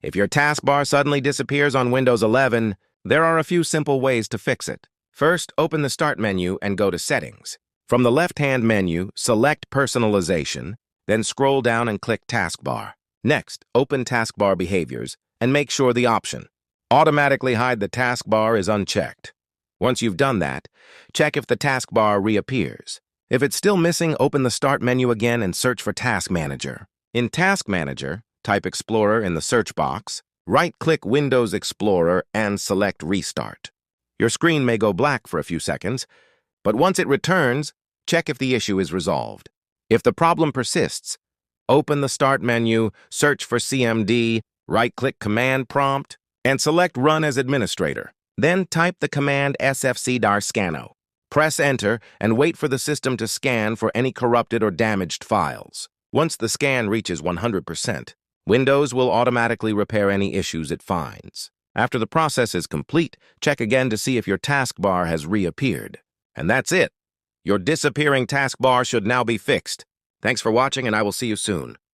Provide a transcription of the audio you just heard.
If your taskbar suddenly disappears on Windows 11, there are a few simple ways to fix it. First, open the Start menu and go to Settings. From the left-hand menu, select Personalization, then scroll down and click Taskbar. Next, open Taskbar Behaviors and make sure the option Automatically Hide the Taskbar is unchecked. Once you've done that, check if the taskbar reappears. If it's still missing, open the Start menu again and search for Task Manager. In Task Manager, type Explorer in the search box, right-click Windows Explorer and select Restart. Your screen may go black for a few seconds, but once it returns, check if the issue is resolved. If the problem persists, open the Start menu, search for CMD, right-click Command Prompt, and select Run as Administrator. Then type the command sfc-scanno. Press Enter and wait for the system to scan for any corrupted or damaged files. Once the scan reaches 100%, Windows will automatically repair any issues it finds. After the process is complete, check again to see if your taskbar has reappeared. And that's it. Your disappearing taskbar should now be fixed. Thanks for watching, and I will see you soon.